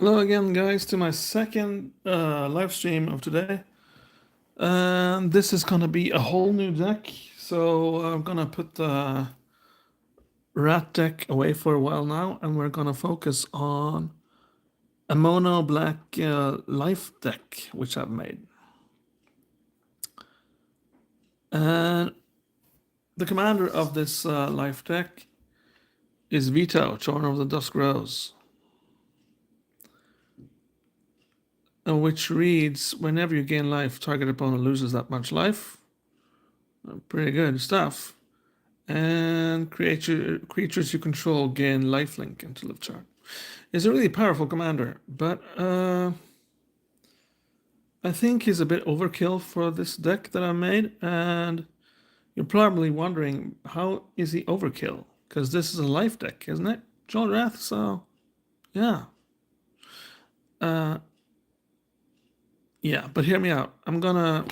Hello again, guys, to my second live stream of today. And this is gonna be a whole new deck. So I'm gonna put the rat deck away for a while now, and we're gonna focus on a mono black life deck, which I've made. And the commander of this life deck is Vito, Charmer of the Dusk Rose. Which reads, whenever you gain life, target opponent loses that much life. Pretty good stuff. And creatures you control gain lifelink until of turn. He's a really powerful commander, but I think he's a bit overkill for this deck that I made, and you're probably wondering, how is he overkill? Because this is a life deck, isn't it? John Wrath, so yeah. Yeah, but hear me out. I'm gonna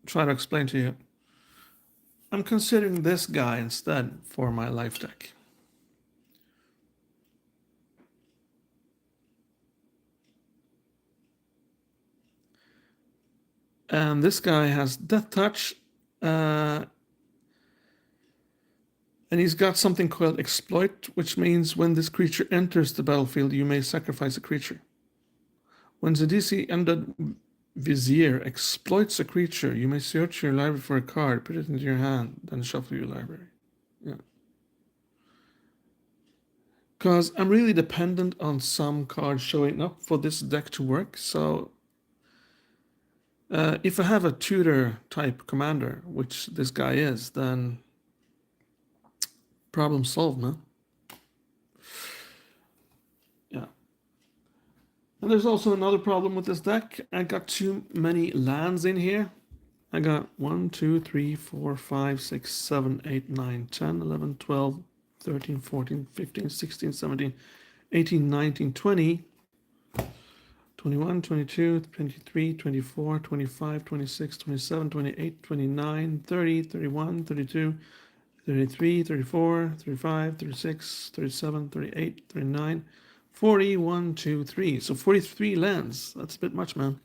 try to explain to you. I'm considering this guy instead for my life deck. And this guy has Death Touch, and he's got something called Exploit, which means when this creature enters the battlefield, you may sacrifice a creature. When the DC Undead Vizier exploits a creature, you may search your library for a card, put it into your hand, then shuffle your library. Yeah. Because I'm really dependent on some cards showing up for this deck to work, so if I have a tutor type commander, which this guy is, then problem solved, man. Yeah. And there's also another problem with this deck. I got too many lands in here. I got 1, 2, 3, 4, 5, 6, 7, 8, 9, 10, 11, 12, 13, 14, 15, 16, 17, 18, 19, 20, 21, 22, 23, 24, 25, 26, 27, 28, 29, 30, 31, 32, 33, 34, 35, 36, 37, 38, 39, 40, 1, 2, 3. So 43 lands. That's a bit much, man.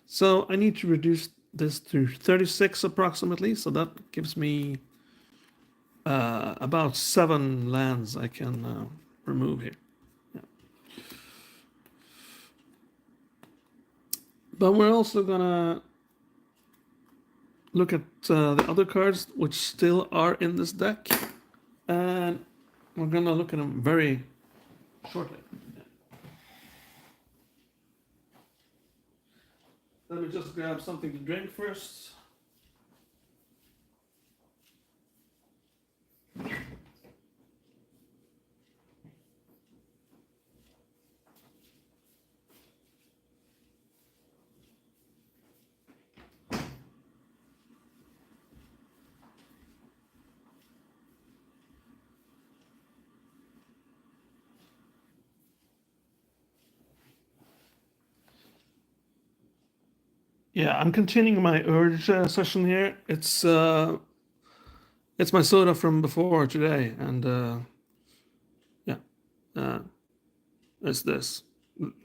So I need to reduce this to 36 approximately. So that gives me about 7 lands I can remove here. Yeah. But we're also gonna look at the other cards which still are in this deck, and we're gonna look at them very shortly. Let me just grab something to drink first. Yeah, I'm continuing my urge session here. It's my soda from before today, and yeah, it's this.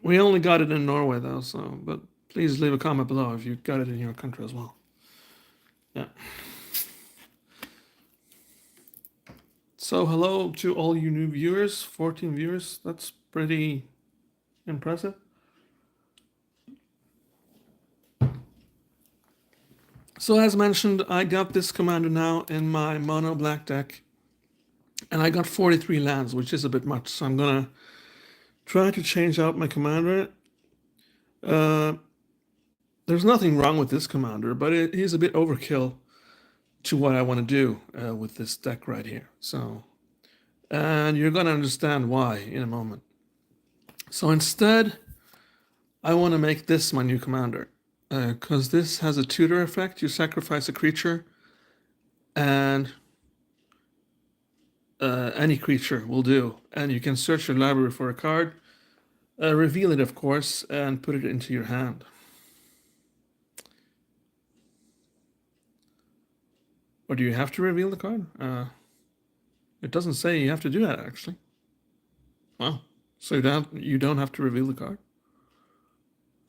We only got it in Norway though, so but please leave a comment below if you got it in your country as well. Yeah. So hello to all you new viewers, 14 viewers. That's pretty impressive. So as mentioned, I got this commander now in my mono black deck, and I got 43 lands, which is a bit much. So I'm gonna try to change out my commander. There's nothing wrong with this commander, but he's a bit overkill to what I want to do with this deck right here. So, and you're gonna understand why in a moment. So instead, I want to make this my new commander, because this has a tutor effect. You sacrifice a creature, and any creature will do. And you can search your library for a card, reveal it, of course, and put it into your hand. Or do you have to reveal the card? It doesn't say you have to do that, actually. Wow. So you don't have to reveal the card?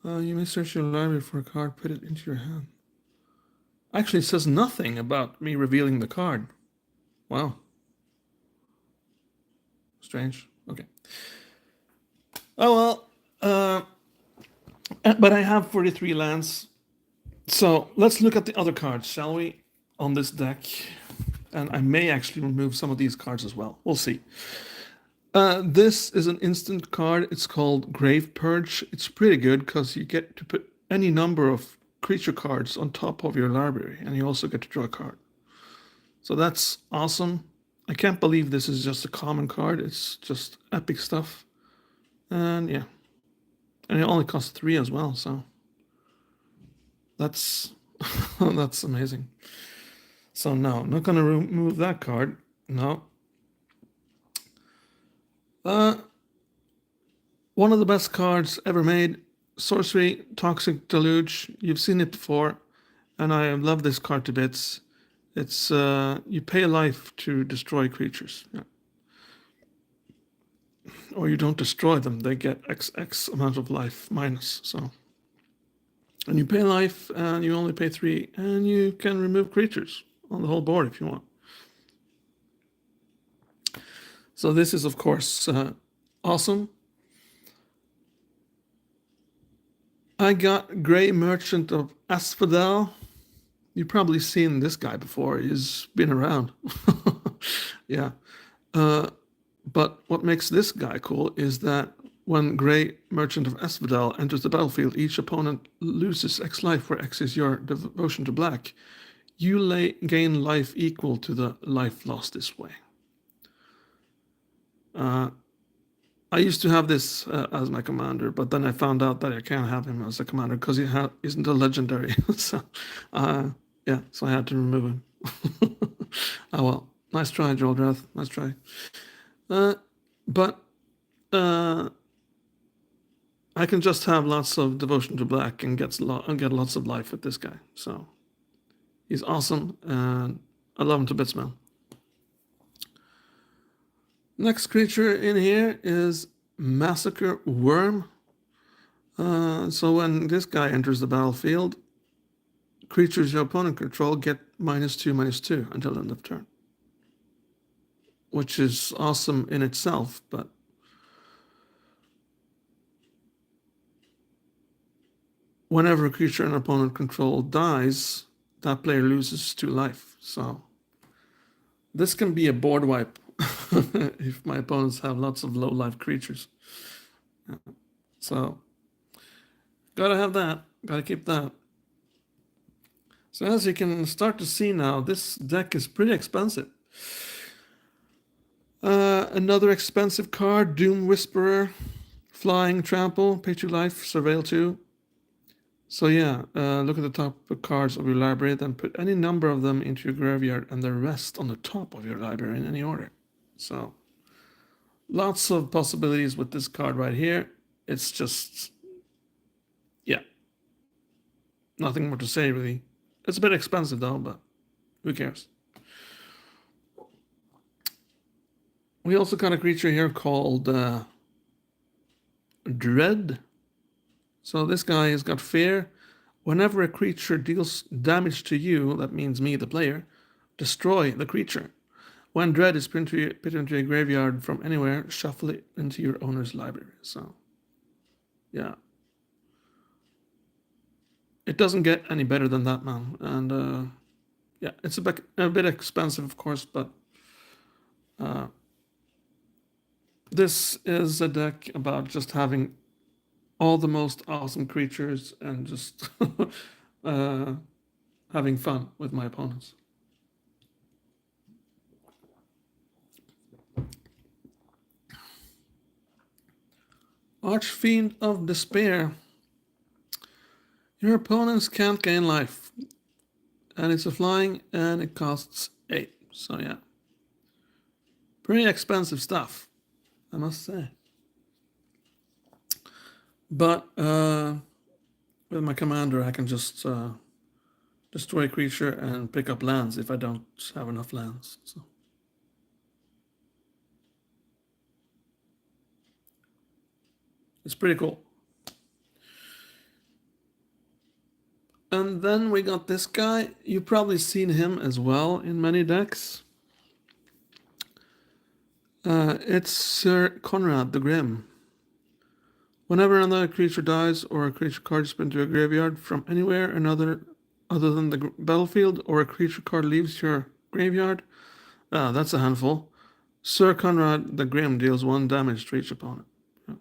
You may search your library for a card, put it into your hand. Actually, it says nothing about me revealing the card. Wow. Strange. Okay. Oh well. But I have 43 lands. So let's look at the other cards, shall we? On this deck. And I may actually remove some of these cards as well. We'll see. This is an instant card. It's called Grave Purge. It's pretty good because you get to put any number of creature cards on top of your library, and you also get to draw a card. So that's awesome. I can't believe this is just a common card. It's just epic stuff. And yeah. And it only costs 3 as well, so that's that's amazing. So no, I'm not gonna remove that card. No. One of the best cards ever made, Sorcery Toxic Deluge. You've seen it before, and I love this card to bits. It's you pay life to destroy creatures. Yeah. Or you don't destroy them, they get X amount of life minus. So, and you pay life, and you only pay 3, and you can remove creatures on the whole board if you want. So this is, of course, awesome. I got Grey Merchant of Asphodel. You've probably seen this guy before. He's been around. Yeah. But what makes this guy cool is that when Grey Merchant of Asphodel enters the battlefield, each opponent loses X life, where X is your devotion to black. You gain life equal to the life lost this way. I used to have this as my commander, but then I found out that I can't have him as a commander because he isn't a legendary. So, yeah, so I had to remove him. Oh well, nice try, Joel. Nice try. But I can just have lots of devotion to black and get lots of life with this guy. So he's awesome, and I love him to bits, man. Next creature in here is Massacre Worm. So when this guy enters the battlefield, creatures your opponent control get -2/-2 until end of turn, which is awesome in itself, but whenever a creature an opponent control dies, that player loses 2 life. So this can be a board wipe if my opponents have lots of low life creatures. So gotta have that, gotta keep that. So as you can start to see now, this deck is pretty expensive. Another expensive card, Doom Whisperer, Flying Trample, pay 2 life, Surveil 2. So yeah, look at the top cards of your library, then put any number of them into your graveyard and the rest on the top of your library in any order. So lots of possibilities with this card right here. It's just, yeah, nothing more to say really. It's a bit expensive though, but who cares? We also got a creature here called Dread. So this guy has got fear. Whenever a creature deals damage to you, that means me, the player, destroy the creature. When Dread is put into a graveyard from anywhere, shuffle it into your owner's library. So, yeah. It doesn't get any better than that, man. And, yeah, it's a bit expensive, of course, but this is a deck about just having all the most awesome creatures and just having fun with my opponents. Archfiend of Despair. Your opponents can't gain life. And it's a flying and it costs 8. So yeah. Pretty expensive stuff, I must say. But with my commander, I can just destroy a creature and pick up lands if I don't have enough lands. So. It's pretty cool. And then we got this guy. You've probably seen him as well in many decks. It's Sir Conrad the Grim. Whenever another creature dies or a creature card is put into a graveyard from anywhere another other than the battlefield, or a creature card leaves your graveyard, that's a handful. Sir Conrad the Grim deals 1 damage to each opponent. Yeah.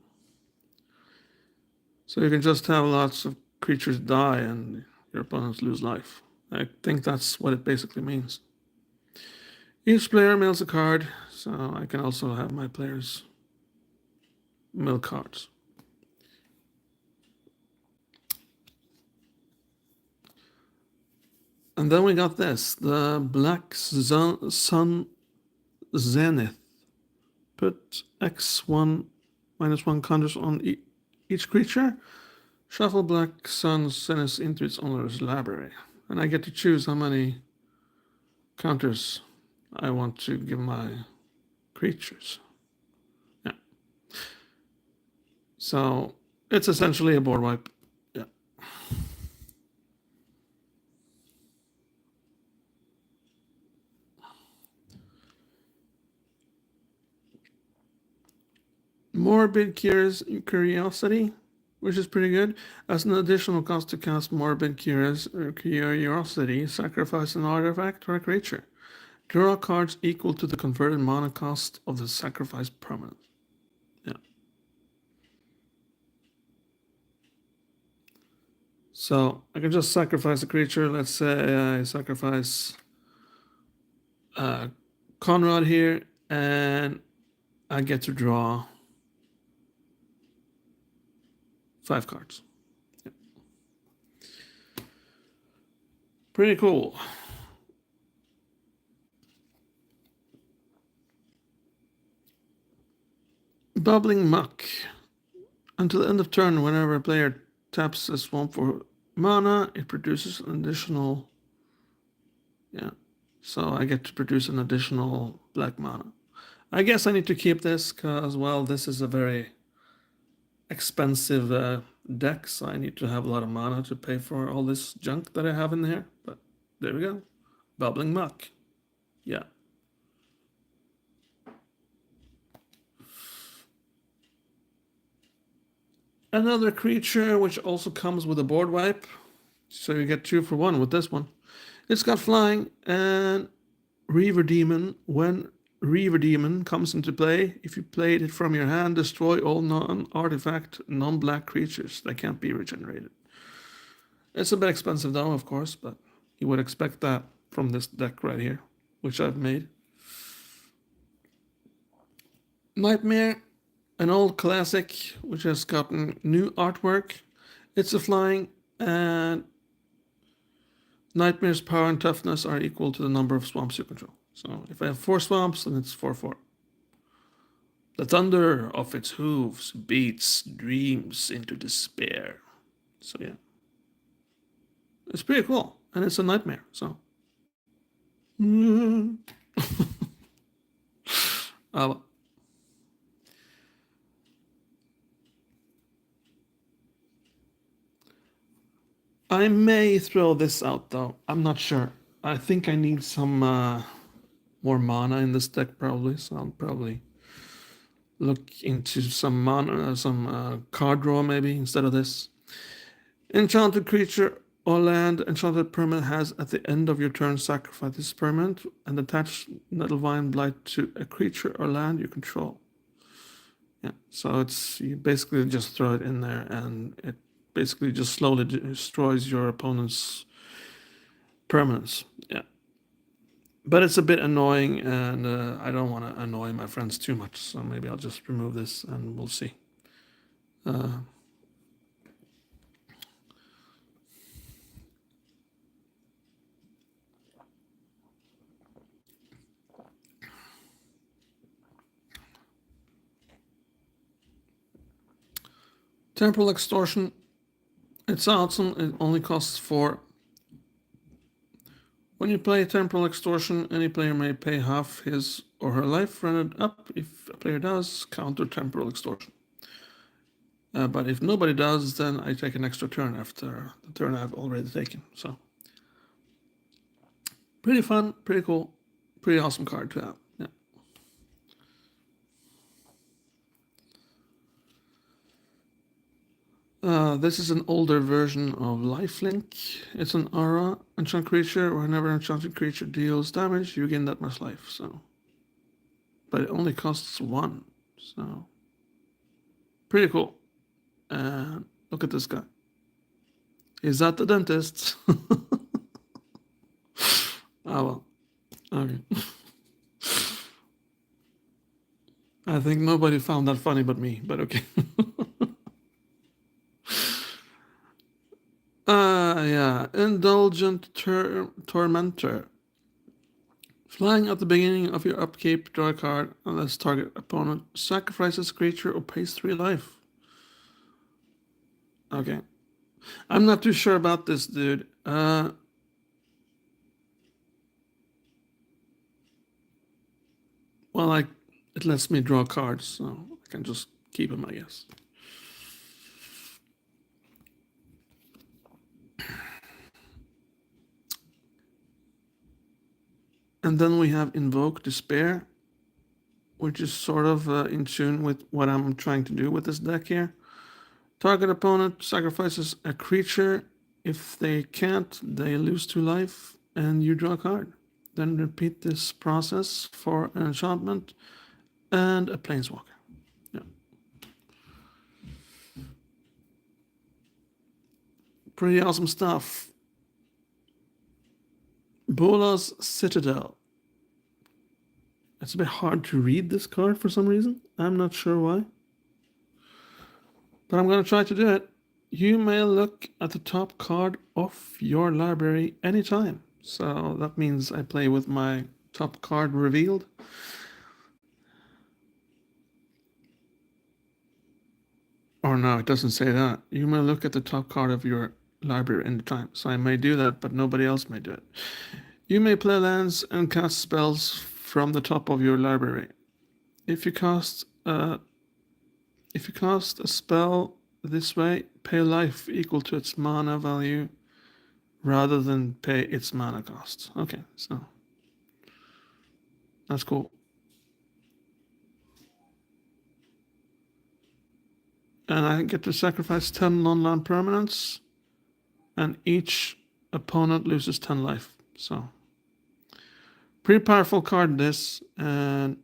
So you can just have lots of creatures die and your opponents lose life. I think that's what it basically means. Each player mills a card, so I can also have my players mill cards. And then we got this, the Black Sun Zenith. Put X1 -1 counters on each creature. Shuffle Black Sun Zenith into its owner's library. And I get to choose how many counters I want to give my creatures. Yeah. So it's essentially a board wipe. Yeah. Morbid Curiosity, which is pretty good. As an additional cost to cast Morbid Curiosity, sacrifice an artifact or a creature. Draw cards equal to the converted mana cost of the sacrificed permanent. Yeah. So I can just sacrifice a creature. Let's say I sacrifice Conrad here, and I get to draw 5 cards. Yeah. Pretty cool. Bubbling Muck. Until the end of turn, whenever a player taps a swamp for mana, it produces an additional. Yeah. So I get to produce an additional black mana. I guess I need to keep this because, well, this is a very expensive deck, so I need to have a lot of mana to pay for all this junk that I have in here. But there we go. Bubbling Muck. Yeah. Another creature which also comes with a board wipe. So you get 2 for 1 with this one. It's got flying and Reaver Demon. When Reaver Demon comes into play, if you played it from your hand, destroy all non-artifact, non-black creatures that can't be regenerated. It's a bit expensive though, of course, but you would expect that from this deck right here, which I've made. Nightmare, an old classic, which has gotten new artwork. It's a flying, and Nightmare's power and toughness are equal to the number of swamps you control. So if I have 4 swamps, then it's 4/4. The thunder of its hooves beats dreams into despair. So yeah. It's pretty cool. And it's a nightmare, so. I may throw this out though. I'm not sure. I think I need some more mana in this deck probably, so I'll probably look into some mana, some card draw maybe instead of this. Enchanted creature or land enchanted permanent has at the end of your turn sacrifice this permanent and attach Nettlevine Blight to a creature or land you control. Yeah, so it's you basically just throw it in there and it basically just slowly destroys your opponent's permanents. Yeah. But it's a bit annoying, and I don't want to annoy my friends too much, so maybe I'll just remove this and we'll see. Temporal Extortion. It's awesome. It only costs 4. When you play Temporal Extortion, any player may pay half his or her life, run it up. If a player does, counter Temporal Extortion. But if nobody does, then I take an extra turn after the turn I've already taken. So pretty fun, pretty cool, pretty awesome card to have. Yeah. This is an older version of Lifelink. It's an aura enchant creature. Whenever an enchanted creature deals damage, you gain that much life. So, but it only costs 1. So pretty cool. And look at this guy. He's at the dentist. Oh well. Okay. I think nobody found that funny but me, but okay. Yeah. Indulgent Tormentor. Flying at the beginning of your upkeep, draw a card unless target opponent sacrifices creature or pays 3 life. Okay. I'm not too sure about this, dude. Well, it lets me draw cards, so I can just keep them, I guess. And then we have Invoke Despair, which is sort of in tune with what I'm trying to do with this deck here. Target opponent sacrifices a creature. If they can't, they lose 2 life, and you draw a card. Then repeat this process for an enchantment and a planeswalker. Yeah. Pretty awesome stuff. Bola's Citadel. It's a bit hard to read this card for some reason. I'm not sure why. But I'm going to try to do it. You may look at the top card of your library anytime. So that means I play with my top card revealed. Or no, it doesn't say that. You may look at the top card of your library anytime. So I may do that, but nobody else may do it. You may play lands and cast spells from the top of your library. If you cast a spell this way, pay life equal to its mana value rather than pay its mana cost. Okay, so that's cool. And I get to sacrifice 10 non-land permanents, and each opponent loses 10 life. So pretty powerful card this, and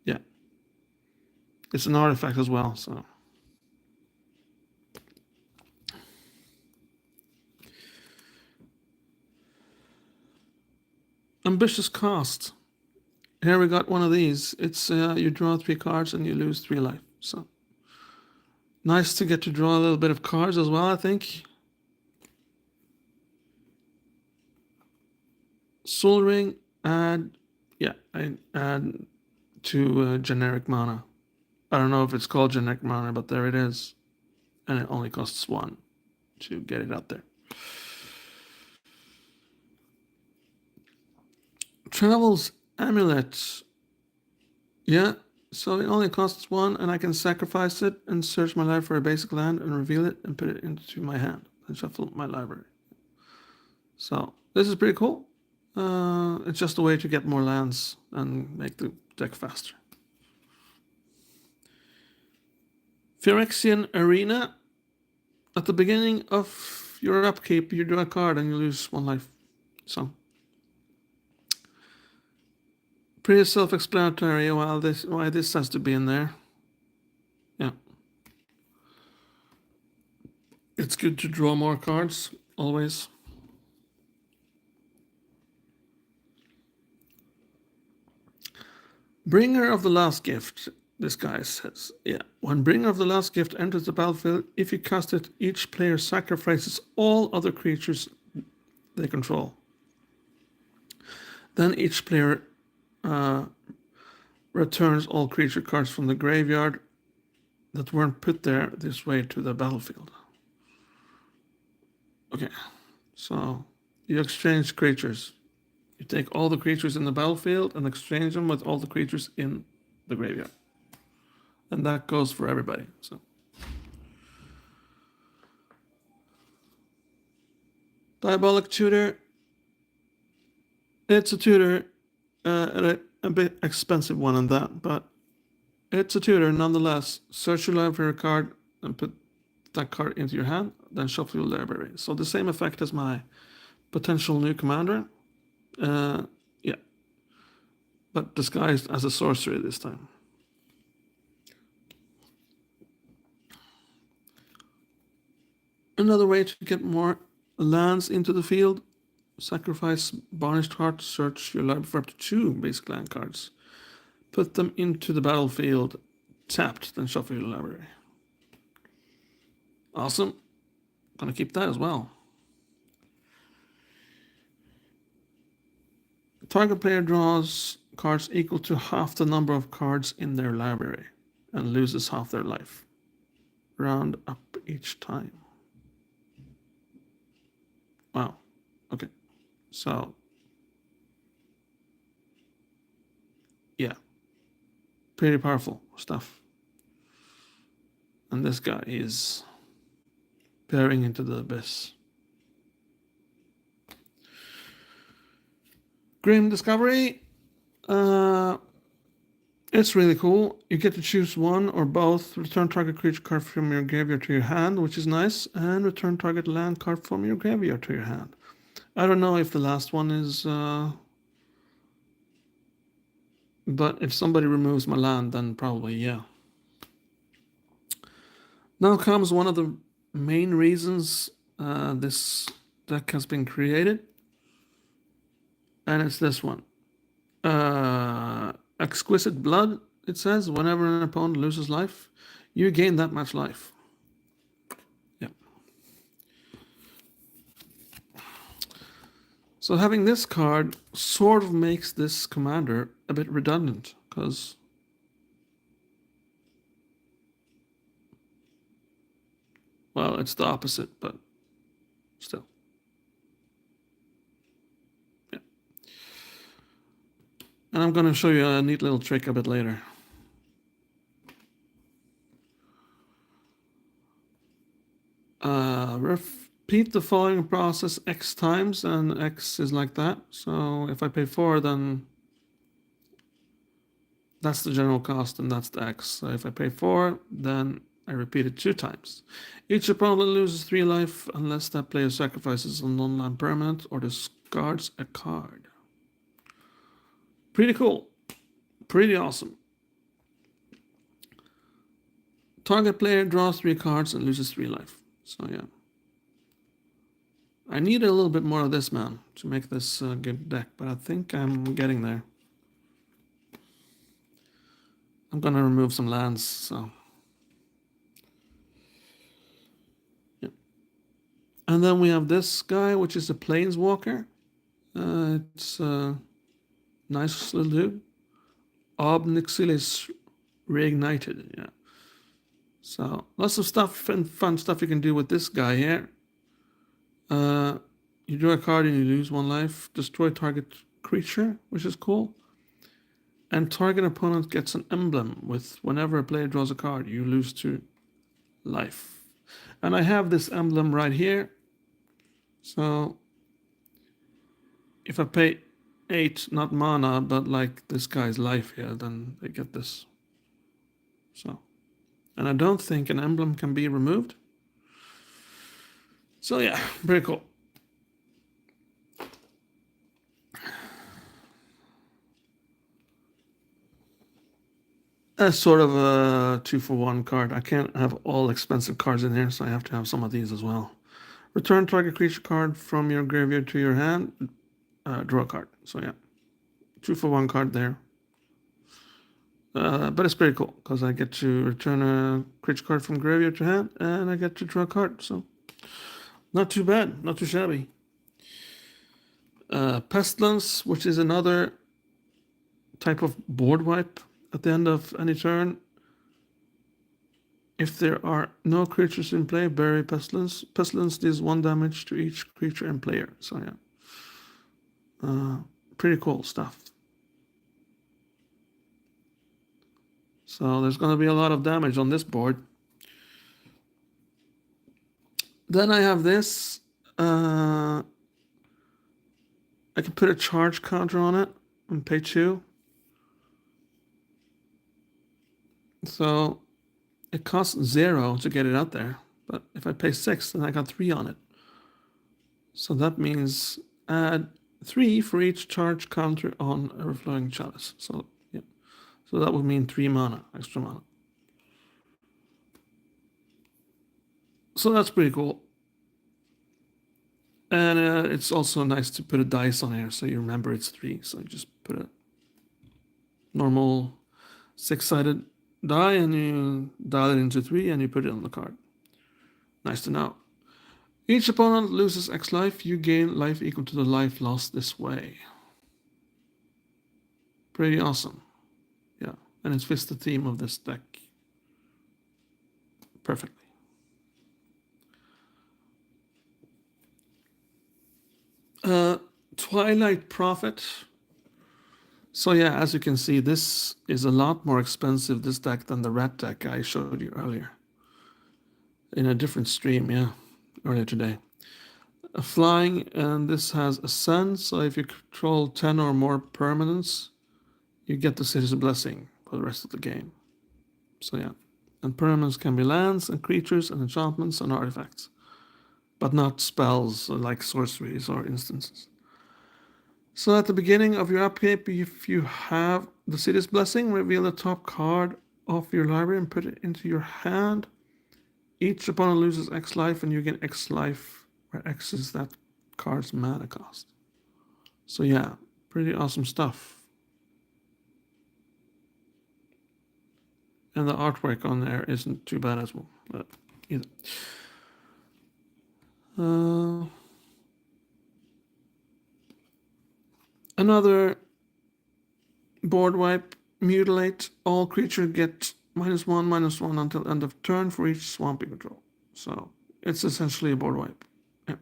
yeah, it's an artifact as well. So ambitious cost. Here we got one of these. It's you draw 3 cards and you lose 3 life. So nice to get to draw a little bit of cards as well, I think. Soul Ring, I add 2 generic mana. I don't know if it's called generic mana, but there it is. And it only costs 1 to get it out there. Travel's Amulet. Yeah, so it only costs 1, and I can sacrifice it and search my library for a basic land and reveal it and put it into my hand and shuffle my library. So this is pretty cool. It's just a way to get more lands and make the deck faster. Phyrexian Arena. At the beginning of your upkeep, you draw a card and you lose 1 life. So pretty self-explanatory why this has to be in there. Yeah. It's good to draw more cards, always. Bringer of the Last Gift, this guy says. Yeah. When Bringer of the Last Gift enters the battlefield, if you cast it, each player sacrifices all other creatures they control. Then each player returns all creature cards from the graveyard that weren't put there this way to the battlefield. Okay, so you exchange creatures. You take all the creatures in the battlefield and exchange them with all the creatures in the graveyard. And that goes for everybody. So Diabolic Tutor. It's a tutor, a bit expensive one on that, but it's a tutor nonetheless. Search your library card and put that card into your hand, then shuffle your library. So the same effect as my potential new commander. Yeah, but disguised as a sorcery this time. Another way to get more lands into the field: sacrifice Banished Heart, search your library for up to 2 basic land cards. Put them into the battlefield tapped, then shuffle your library. Awesome. Gonna keep that as well. Target player draws cards equal to half the number of cards in their library and loses half their life. Round up each time. Wow. Okay. So, yeah. Pretty powerful stuff. And this guy is peering into the abyss. Grim Discovery. It's really cool. You get to choose one or both. Return target creature card from your graveyard to your hand, which is nice, and return target land card from your graveyard to your hand. I don't know if the last one is... but if somebody removes my land, then probably, yeah. Now comes one of the main reasons this deck has been created. And it's this one. Exquisite Blood, it says, whenever an opponent loses life, you gain that much life. Yeah. So having this card sort of makes this commander a bit redundant, because well, it's the opposite, but still. Yeah. And I'm going to show you a neat little trick a bit later. Repeat the following process X times, and X is like that. So if I pay 4, then that's the general cost, and that's the X. So if I pay 4, then I repeat it 2 times. Each opponent loses 3 life unless that player sacrifices a non-land permanent or discards a card. Pretty cool. Pretty awesome. Target player draws 3 cards and loses 3 life. So yeah. I need a little bit more of this, man, to make this a good deck, but I think I'm getting there. I'm gonna remove some lands, so... yeah. And then we have this guy, which is a Planeswalker. It's a nice little dude. Obnixilis Reignited, yeah. So, lots of stuff and fun stuff you can do with this guy here. You draw a card and you lose 1 life. Destroy target creature, which is cool. And target opponent gets an emblem with whenever a player draws a card, you lose 2 life. And I have this emblem right here. So if I pay 8, not mana, but like this guy's life here, then they get this. So, and I don't think an emblem can be removed. So yeah, pretty cool. That's sort of a 2-for-1 card. I can't have all expensive cards in here, so I have to have some of these as well. Return target creature card from your graveyard to your hand. Draw a card. So yeah, 2-for-1 card there. But it's pretty cool because I get to return a creature card from graveyard to hand, and I get to draw a card. So not too bad, not too shabby. Pestilence, which is another type of board wipe at the end of any turn. If there are no creatures in play, bury Pestilence. Pestilence deals 1 damage to each creature and player. So yeah, pretty cool stuff. So there's going to be a lot of damage on this board. Then I have this I can put a charge counter on it and pay 2. So it costs 0 to get it out there. But if I pay 6, then I got 3 on it. So that means add 3 for each charge counter on a Overflowing Chalice. So yeah, so that would mean 3 mana, extra mana. So that's pretty cool. And it's also nice to put a dice on here so you remember it's 3. So you just put a normal 6-sided die and you dial it into 3 and you put it on the card. Nice to know. Each opponent loses X life. You gain life equal to the life lost this way. Pretty awesome. Yeah, and it fits the theme of this deck perfectly. Twilight Prophet. So yeah, as you can see, this is a lot more expensive, this deck, than the red deck I showed you earlier. In a different stream, yeah, earlier today. Flying, and this has Ascend, so if you control 10 or more permanents, you get the City's Blessing for the rest of the game. So yeah, and permanents can be lands and creatures and enchantments and artifacts, but not spells like sorceries or instances. So at the beginning of your upkeep, if you have the City's Blessing, reveal the top card of your library and put it into your hand. Each opponent loses X life and you get X life, where X is that card's mana cost. So yeah, pretty awesome stuff. And the artwork on there isn't too bad as well, but either. Another board wipe, mutilate. All creatures get -1/-1 until end of turn for each swamp you control. So it's essentially a board wipe. Yeah.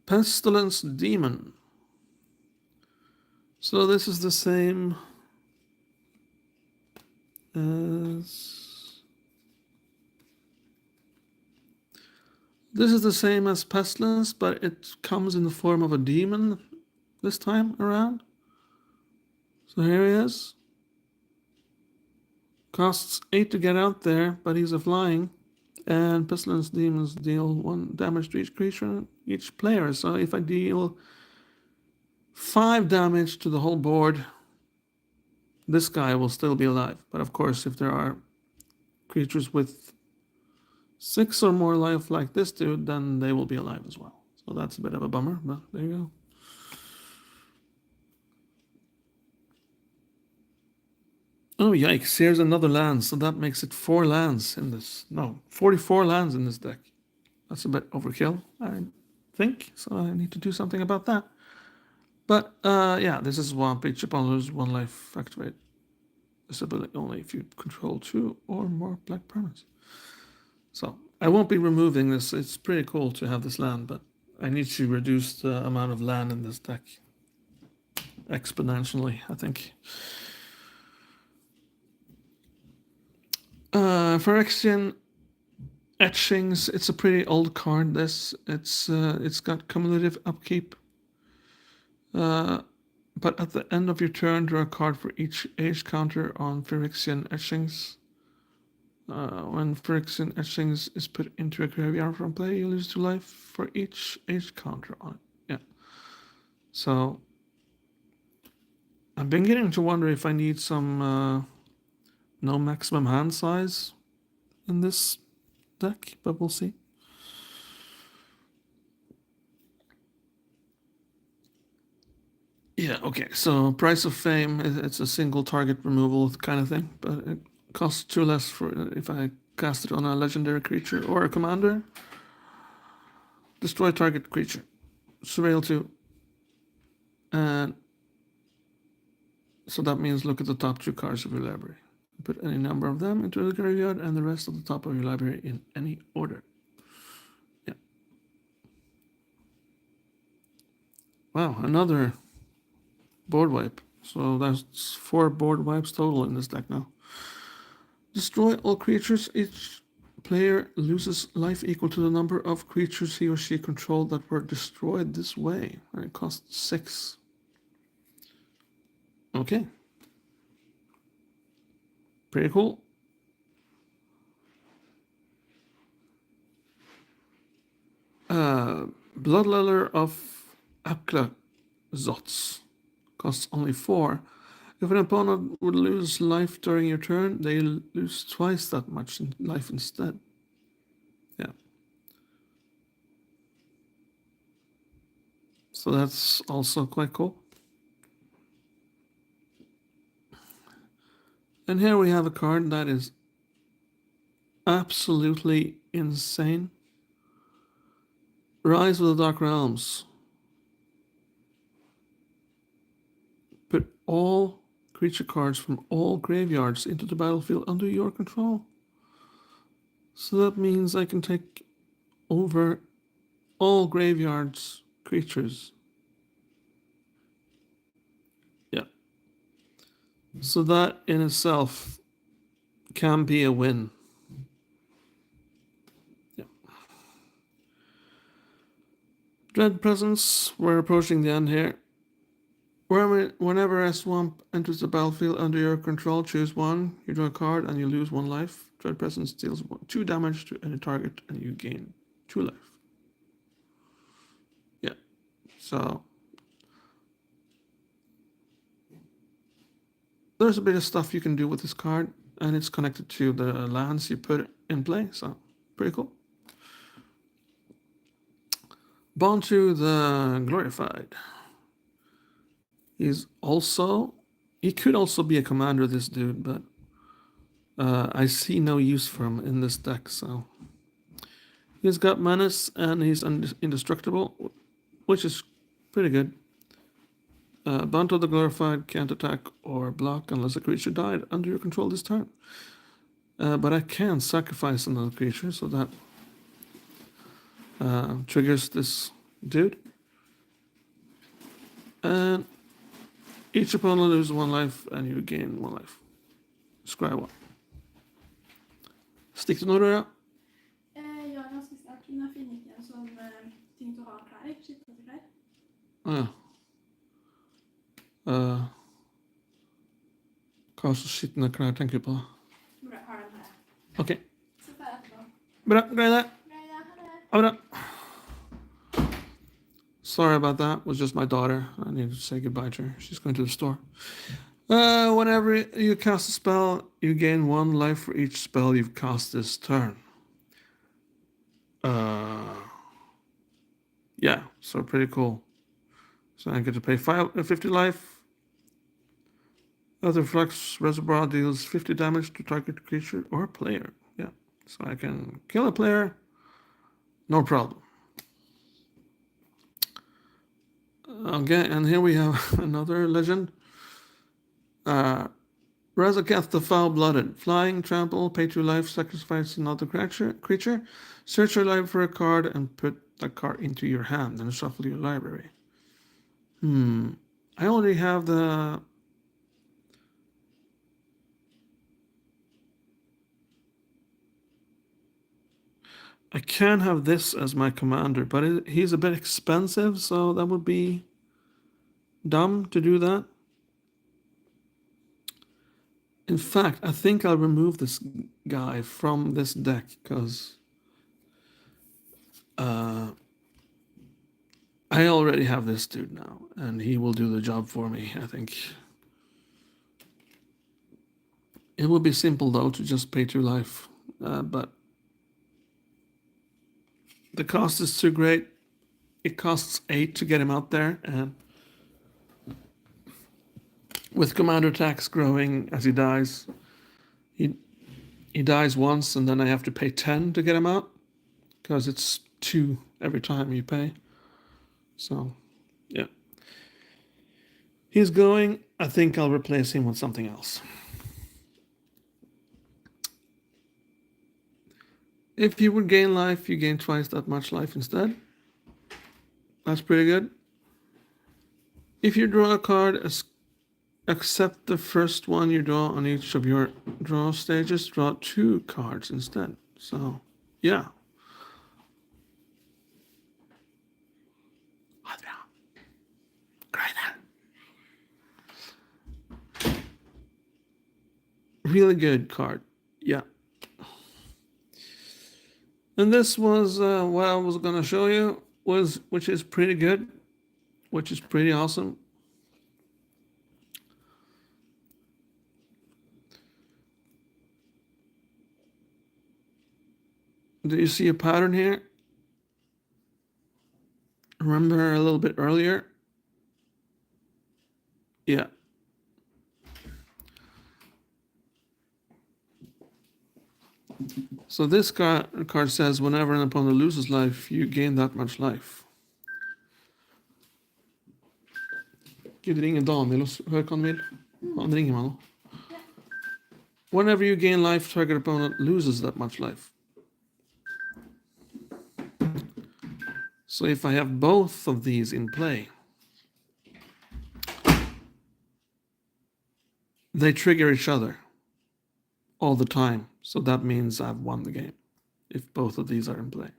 Pestilence Demon. So this is the same as... This is the same as Pestilence, but it comes in the form of a demon this time around. So here he is. Costs 8 to get out there, but he's a flying. And Pestilence Demons deal 1 damage to each creature, each player. So if I deal 5 damage to the whole board, this guy will still be alive. But of course, if there are creatures with 6 or more life like this dude, then they will be alive as well. So that's a bit of a bummer, but there you go. Oh, yikes. Here's another land. So that makes it 4 lands in this. No, 44 lands in this deck. That's a bit overkill, I think. So I need to do something about that. But yeah, this is Swamp. Each opponent loses 1 life. Activate this ability only if you control 2 or more black permanents. So I won't be removing this. It's pretty cool to have this land, but I need to reduce the amount of land in this deck exponentially, I think. Phyrexian Etchings. It's a pretty old card. This it's got cumulative upkeep. But at the end of your turn, draw a card for each age counter on Phyrexian Etchings. When Phyrexian Etchings is put into a graveyard from play, you lose 2 life for each age counter on it. Yeah. So I've been getting to wonder if I need some no maximum hand size in this deck, but we'll see. Yeah, okay, so Price of Fame, it's a single target removal kind of thing, but it costs 2 less for if I cast it on a legendary creature or a commander. Destroy target creature. Surveil 2. And so that means look at the top 2 cards of your library. Put any number of them into the graveyard and the rest of the top of your library in any order. Yeah. Wow, another board wipe. So that's 4 board wipes total in this deck now. Destroy all creatures. Each Player loses life equal to the number of creatures he or she controlled that were destroyed this way, and it costs 6. Okay. Pretty cool. Bloodleller of Aklazots costs only 4. If an opponent would lose life during your turn, they lose twice that much in life instead. Yeah. So that's also quite cool. And here we have a card that is absolutely insane. Rise of the Dark Realms. Put all creature cards from all graveyards into the battlefield under your control. So that means I can take over all graveyards creatures. Yeah. So that in itself can be a win. Yeah. Dread Presence. We're approaching the end here. Whenever a swamp enters the battlefield under your control, choose one. You draw a card and you lose 1 life. Dread Presence deals 2 damage to any target and you gain 2 life. Yeah. So there's a bit of stuff you can do with this card, and it's connected to the lands you put in play, so pretty cool. Bond to the Glorified. He could also be a commander, this dude, but I see no use for him in this deck, so. He's got Menace, and he's indestructible, which is pretty good. Bond to the Glorified can't attack or block unless a creature died under your control this turn. But I can sacrifice another creature, so that triggers this dude. And each opponent loses 1 life, and you gain 1 life. Scry 1. Stick til noe, Røya? Ja, ganske snart. Men jeg finner ikke en sånn ting til å ha klær i. Skittete klær. Ja. Hva slags skitne klær tenker du på? Hvor jeg har den her. Ok. Så tar jeg etterpå. Bra, grei det. Grei det, ha det. Ha bra. Sorry about that. It was just my daughter. I need to say goodbye to her. She's going to the store. Whenever you cast a spell, you gain 1 life for each spell you've cast this turn. Yeah, so pretty cool. So I get to pay 50 life. Other Flux Reservoir deals 50 damage to target creature or player. Yeah, so I can kill a player, no problem. Okay, and here we have another legend. Razaketh the Foul-Blooded. Flying, trample, pay 2 life, sacrifice another creature. Search your library for a card and put that card into your hand, then shuffle your library. I already have the... I can have this as my commander, but he's a bit expensive, so that would be dumb to do that. In fact, I think I'll remove this guy from this deck, because I already have this dude now, and he will do the job for me, I think. It would be simple, though, to just pay 2 life, but the cost is too great. It costs 8 to get him out there, and with commander tax growing as he dies, he dies once, and then I have to pay 10 to get him out, because it's 2 every time you pay. So, yeah. He's going. I think I'll replace him with something else. If you would gain life, you gain twice that much life instead. That's pretty good. If you draw a card, accept the first one you draw on each of your draw stages, draw 2 cards instead. So, yeah. Really good card. Yeah. And this was what I was going to show you, which is pretty good, which is pretty awesome. Do you see a pattern here? Remember a little bit earlier? Yeah. So this card says whenever an opponent loses life, you gain that much life. Gud, ringer Daniel och hör vad han vill. Han ringer man. Whenever you gain life, target opponent loses that much life. So if I have both of these in play, they trigger each other all the time. So that means I've won the game if both of these are in play.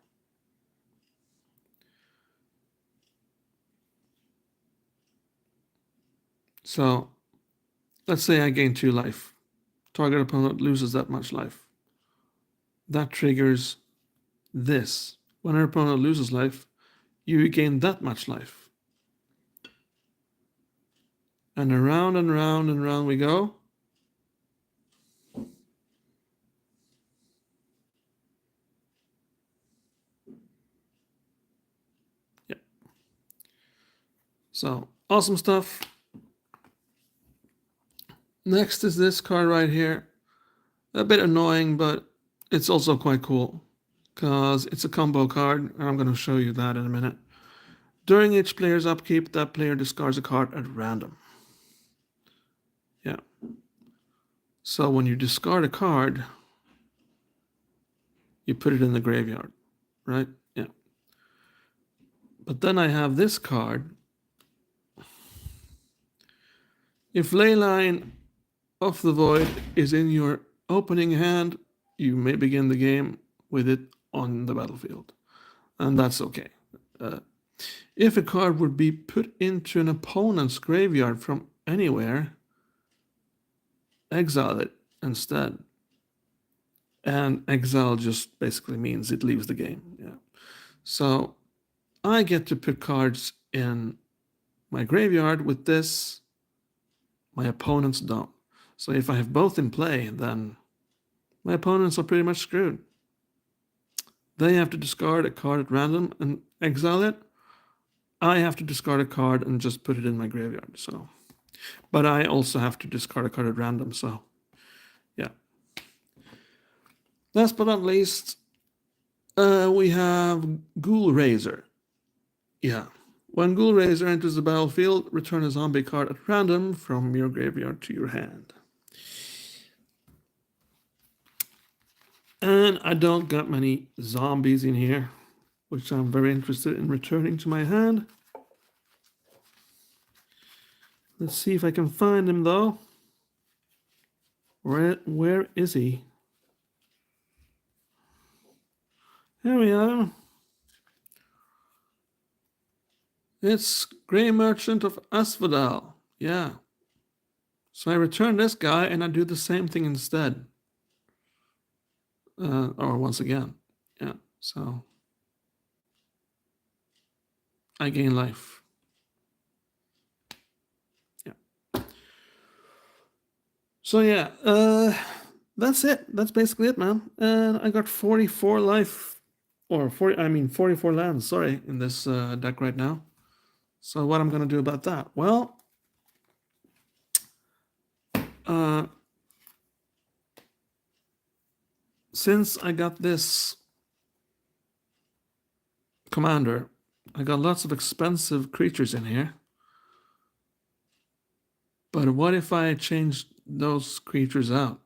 So let's say I gain 2 life. Target opponent loses that much life. That triggers this. When an opponent loses life, you gain that much life. And around and round and round we go. Yeah. So, awesome stuff. Next is this card right here. A bit annoying, but it's also quite cool because it's a combo card, and I'm going to show you that in a minute. During each player's upkeep, that player discards a card at random. Yeah. So when you discard a card, you put it in the graveyard, right? Yeah. But then I have this card. If Leyline of the Void is in your opening hand, you may begin the game with it on the battlefield. And that's okay. If a card would be put into an opponent's graveyard from anywhere, exile it instead. And exile just basically means it leaves the game. Yeah. So I get to put cards in my graveyard with this. My opponents don't. So if I have both in play, then my opponents are pretty much screwed. They have to discard a card at random and exile it. I have to discard a card and just put it in my graveyard. So, but I also have to discard a card at random. So, yeah. Last but not least, we have Ghoul Raiser. Yeah. When Ghoul Raiser enters the battlefield, return a zombie card at random from your graveyard to your hand. And I don't got many zombies in here, which I'm very interested in returning to my hand. Let's see if I can find him, though. Where is he? Here we are. It's Grey Merchant of Asphodel. Yeah. So I return this guy and I do the same thing instead. Or once again. Yeah. So I gain life. Yeah. So yeah, that's it. That's basically it, man. And I got 44 life, or 44 lands, sorry, in this deck right now. So what I'm going to do about that? Well, since I got this commander, I got lots of expensive creatures in here. But what if I changed those creatures out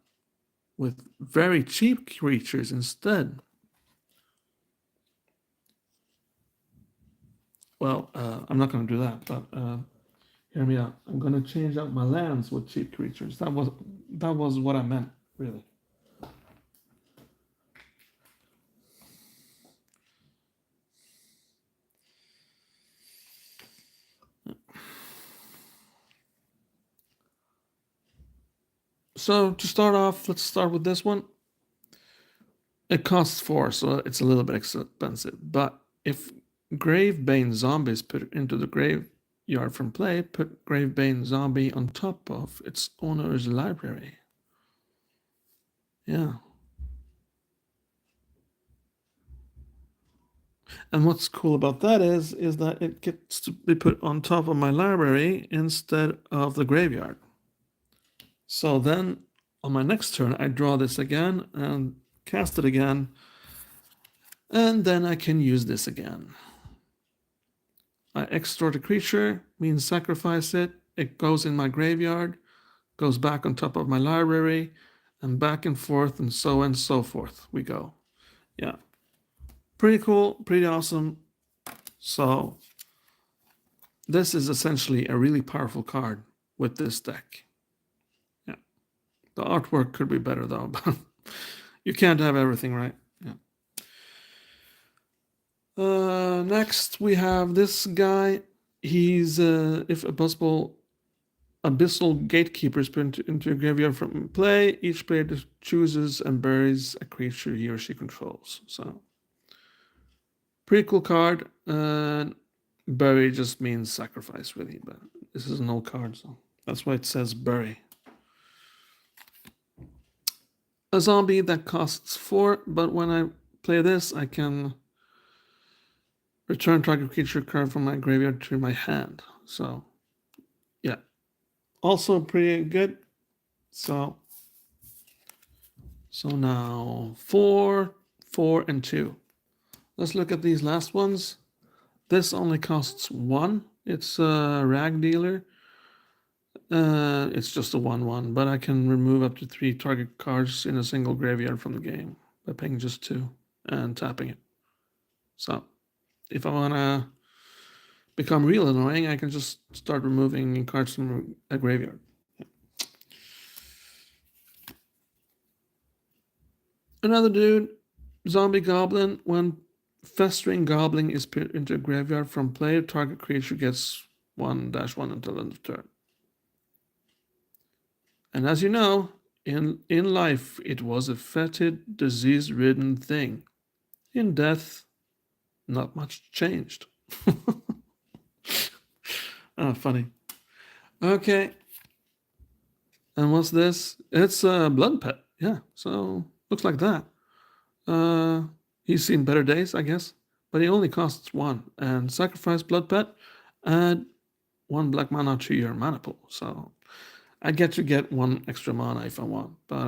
with very cheap creatures instead? Well, I'm not going to do that, but hear me out. I'm going to change out my lands with cheap creatures. That was what I meant, really. So to start off, let's start with this one. It costs 4, so it's a little bit expensive. But if Gravebane zombies put into the graveyard from play, put Gravebane zombie on top of its owner's library. Yeah. And what's cool about that is that it gets to be put on top of my library instead of the graveyard. So then on my next turn, I draw this again and cast it again. And then I can use this again. I extort a creature, means sacrifice it. It goes in my graveyard, goes back on top of my library, and back and forth, and so forth we go. Yeah. Pretty cool, pretty awesome. So this is essentially a really powerful card with this deck. Yeah. The artwork could be better though, but you can't have everything, right? Yeah. Next we have this guy. He's if a possible abyssal gatekeepers put into a graveyard from play, each player chooses and buries a creature he or she controls. So pretty cool card. Bury just means sacrifice, really, but this is an old card, so that's why it says bury. A zombie that costs 4, but when I play this, I can return target creature card from my graveyard to my hand. So, yeah. Also pretty good. So now 4, 4, and 2. Let's look at these last ones. This only costs 1. It's a rag dealer. It's just a 1/1, but I can remove up to 3 target cards in a single graveyard from the game by paying just 2 and tapping it. So if I want to become real annoying, I can just start removing cards from a graveyard. Another dude, Zombie Goblin. When Festering Goblin is put into a graveyard from play, target creature gets 1/1 until end of turn. And as you know, in life, it was a fetid, disease-ridden thing. In death, not much changed. Funny. Okay. And what's this? It's a blood pet. Yeah, so looks like that. He's seen better days, I guess. But he only costs 1. And sacrifice blood pet, add 1 black mana to your mana pool. So I get to get 1 extra mana if I want, but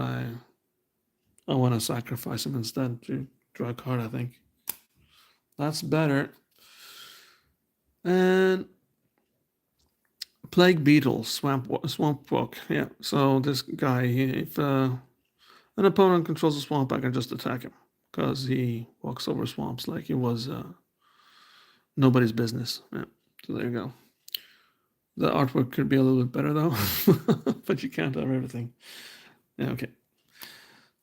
I want to sacrifice him instead to draw a card, I think. That's better. And Plague Beetle, Swamp Walk. Yeah, so this guy, if an opponent controls a swamp, I can just attack him because he walks over swamps like it was nobody's business. Yeah, so there you go. The artwork could be a little bit better though, but you can't have everything. Yeah, okay.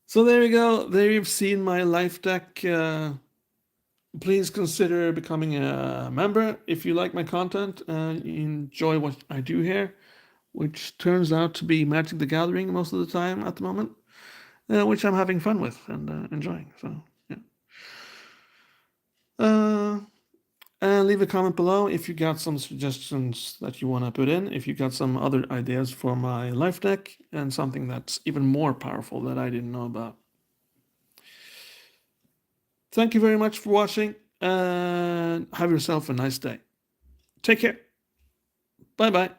So there you go. There you've seen my life deck. Please consider becoming a member if you like my content and enjoy what I do here, which turns out to be Magic the Gathering most of the time at the moment, which I'm having fun with and enjoying. So, yeah. And leave a comment below if you got some suggestions that you want to put in, if you got some other ideas for my life deck and something that's even more powerful that I didn't know about. Thank you very much for watching and have yourself a nice day. Take care. Bye-bye.